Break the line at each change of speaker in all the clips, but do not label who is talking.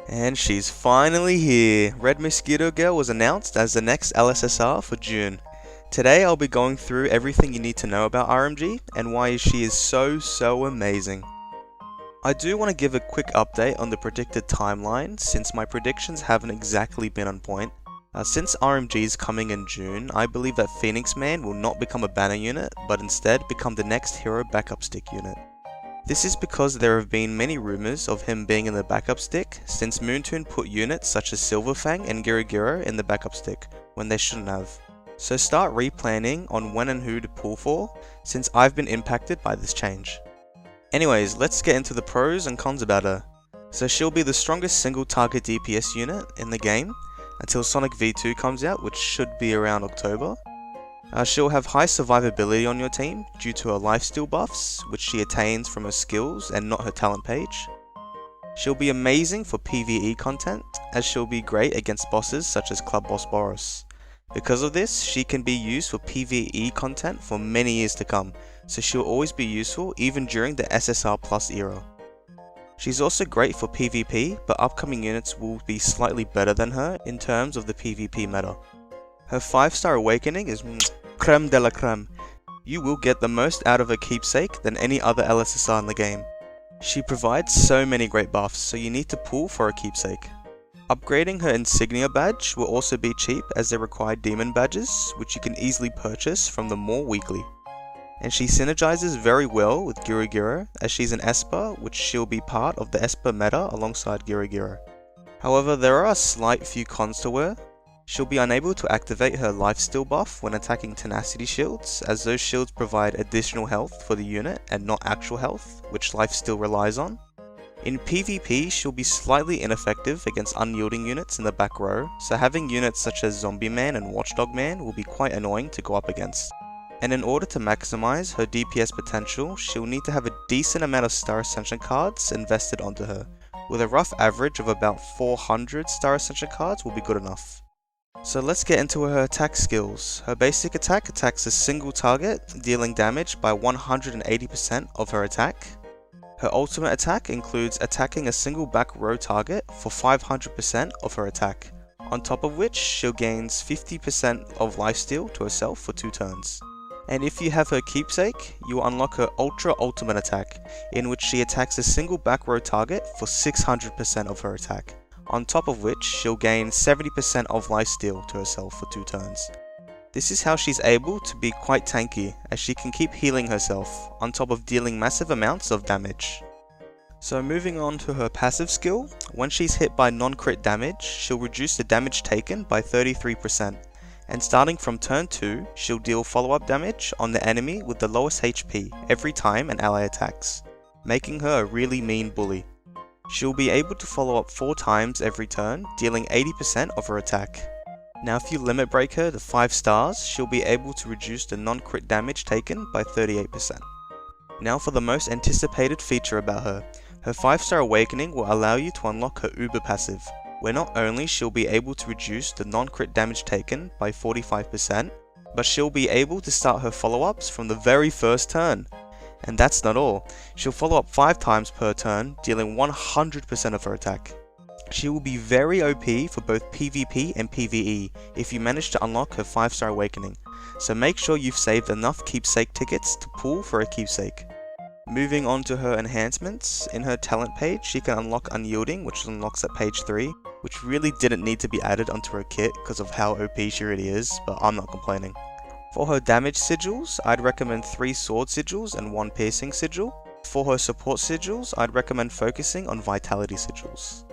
And she's finally here! Red Mosquito Girl was announced as the next LSSR for June. Today I'll be going through everything you need to know about RMG and why she is so amazing. I do want to give a quick update on the predicted timeline since my predictions haven't exactly been on point. Since RMG is coming in June, I believe that Phoenix Man will not become a banner unit but instead become the next hero backup stick unit. This is because there have been many rumors of him being in the backup stick since Moontoon put units such as Silverfang and Gira in the backup stick when they shouldn't have. So start replanning on when and who to pull for since I've been impacted by this change. Anyways, let's get into the pros and cons about her. So she'll be the strongest single target DPS unit in the game until Sonic V2 comes out, which should be around October. She'll have high survivability on your team due to her lifesteal buffs, which she attains from her skills and not her talent page. She'll be amazing for PvE content, as she'll be great against bosses such as Club Boss Boris. Because of this, she can be used for PvE content for many years to come, so she'll always be useful even during the SSR Plus era. She's also great for PvP, but upcoming units will be slightly better than her in terms of the PvP meta. Her 5-star awakening is creme de la creme. You will get the most out of her keepsake than any other LSSR in the game. She provides so many great buffs, so you need to pull for her keepsake. Upgrading her insignia badge will also be cheap as they require demon badges, which you can easily purchase from the mall weekly. And she synergizes very well with Gira as she's an Esper, which she'll be part of the Esper meta alongside Gira. However, there are a slight few cons to her. She'll be unable to activate her lifesteal buff when attacking tenacity shields, as those shields provide additional health for the unit and not actual health, which lifesteal relies on. In PvP, she'll be slightly ineffective against unyielding units in the back row, so having units such as Zombie Man and Watchdog Man will be quite annoying to go up against. And in order to maximize her DPS potential, she'll need to have a decent amount of Star Ascension cards invested onto her, with a rough average of about 400 Star Ascension cards will be good enough. So let's get into her attack skills. Her basic attack attacks a single target, dealing damage by 180% of her attack. Her ultimate attack includes attacking a single back row target for 500% of her attack, on top of which she'll gain 50% of lifesteal to herself for 2 turns. And if you have her keepsake, you will unlock her ultra ultimate attack, in which she attacks a single back row target for 600% of her attack, on top of which she'll gain 70% of lifesteal to herself for 2 turns. This is how she's able to be quite tanky, as she can keep healing herself, on top of dealing massive amounts of damage. So moving on to her passive skill, when she's hit by non-crit damage, she'll reduce the damage taken by 33%, and starting from turn 2, she'll deal follow-up damage on the enemy with the lowest HP every time an ally attacks, making her a really mean bully. She'll be able to follow up 4 times every turn, dealing 80% of her attack. Now if you limit break her to 5 stars, she'll be able to reduce the non-crit damage taken by 38%. Now for the most anticipated feature about her. Her 5-star awakening will allow you to unlock her uber passive, where not only she'll be able to reduce the non-crit damage taken by 45%, but she'll be able to start her follow-ups from the very first turn. And that's not all, she'll follow up 5 times per turn, dealing 100% of her attack. She will be very OP for both PvP and PvE if you manage to unlock her 5-star awakening, so make sure you've saved enough keepsake tickets to pull for a keepsake. Moving on to her enhancements, in her talent page she can unlock Unyielding, which unlocks at page 3, which really didn't need to be added onto her kit because of how OP she really is, but I'm not complaining. For her damage sigils, I'd recommend 3 sword sigils and 1 piercing sigil. For her support sigils, I'd recommend focusing on vitality sigils.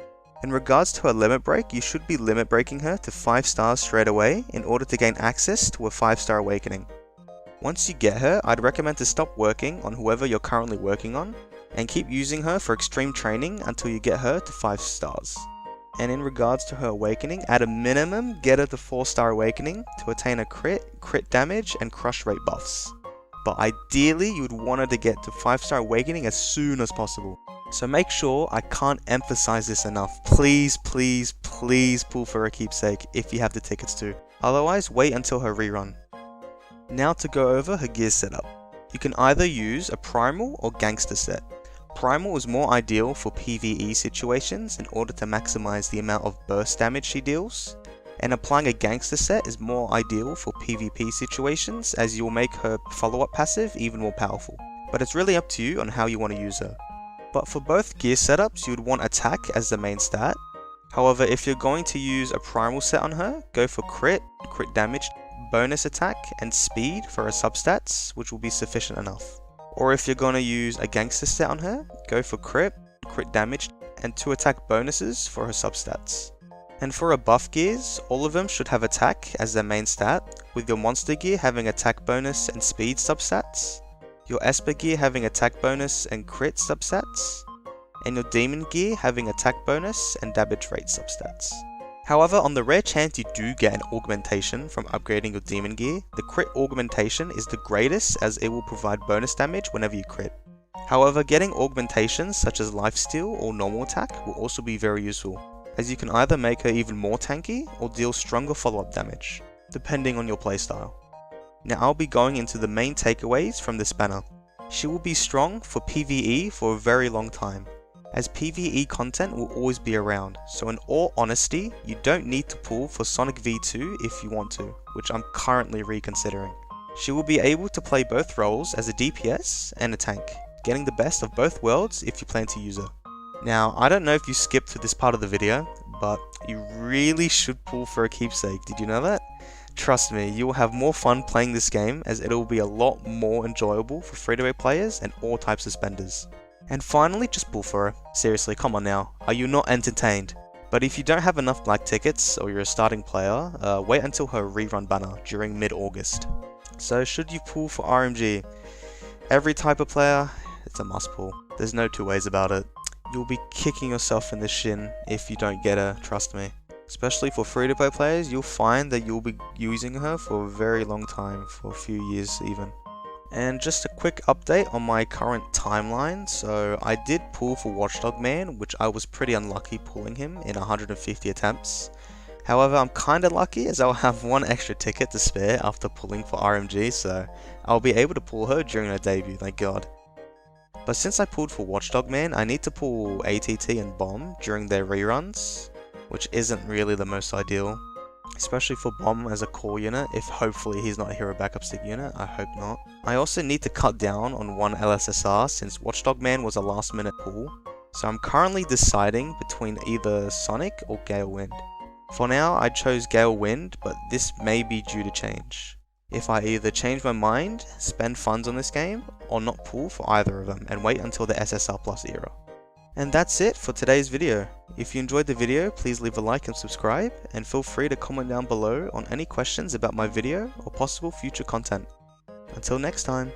In regards to her limit break, you should be limit breaking her to 5 stars straight away in order to gain access to a 5-star awakening. Once you get her, I'd recommend to stop working on whoever you're currently working on, and keep using her for extreme training until you get her to 5 stars. And in regards to her awakening, at a minimum, get her to 4-star awakening to attain a crit damage and crush rate buffs. But ideally, you would want her to get to 5-star awakening as soon as possible. So make sure, I can't emphasize this enough, please pull for her keepsake if you have the tickets to. Otherwise, wait until her rerun. Now to go over her gear setup. You can either use a primal or gangster set. Primal is more ideal for PvE situations in order to maximize the amount of burst damage she deals, and applying a gangster set is more ideal for PvP situations as you will make her follow-up passive even more powerful. But it's really up to you on how you want to use her. But for both gear setups, you would want attack as the main stat. However, if you're going to use a primal set on her, go for crit damage, bonus attack, and speed for her substats, which will be sufficient enough. Or if you're going to use a gangster set on her, go for crit damage, and 2 attack bonuses for her substats. And for her buff gears, all of them should have attack as their main stat, with your monster gear having attack bonus and speed substats, your Esper gear having attack bonus and crit substats, and your demon gear having attack bonus and damage rate substats. However, on the rare chance you do get an augmentation from upgrading your demon gear, the crit augmentation is the greatest as it will provide bonus damage whenever you crit. However, getting augmentations such as lifesteal or normal attack will also be very useful, as you can either make her even more tanky or deal stronger follow-up damage, depending on your playstyle. Now I'll be going into the main takeaways from this banner. She will be strong for PvE for a very long time, as PvE content will always be around, so in all honesty, you don't need to pull for Sonic V2 if you want to, which I'm currently reconsidering. She will be able to play both roles as a DPS and a tank, getting the best of both worlds if you plan to use her. Now, I don't know if you skipped to this part of the video, but you really should pull for a keepsake, did you know that? Trust me, you will have more fun playing this game as it will be a lot more enjoyable for free-to-play players and all types of spenders. And finally, just pull for her. Seriously, come on now, are you not entertained? But if you don't have enough black tickets or you're a starting player, wait until her rerun banner during mid-August. So should you pull for RMG? Every type of player, it's a must pull. There's no two ways about it. You'll be kicking yourself in the shin if you don't get her, trust me. Especially for free-to-play players, you'll find that you'll be using her for a very long time, for a few years even. And just a quick update on my current timeline. So I did pull for Watchdog Man, which I was pretty unlucky pulling him in 150 attempts. However, I'm kinda lucky as I'll have one extra ticket to spare after pulling for RMG, so I'll be able to pull her during her debut, thank God. But since I pulled for Watchdog Man, I need to pull ATT and Bomb during their reruns, which isn't really the most ideal. Especially for Bomb as a core unit, if hopefully he's not a hero backup stick unit, I hope not. I also need to cut down on one LSSR since Watchdog Man was a last minute pull, so I'm currently deciding between either Sonic or Gale Wind. For now, I chose Gale Wind, but this may be due to change. If I either change my mind, spend funds on this game, or not pull for either of them and wait until the SSR Plus era. And that's it for today's video. If you enjoyed the video, please leave a like and subscribe, and feel free to comment down below on any questions about my video or possible future content. Until next time.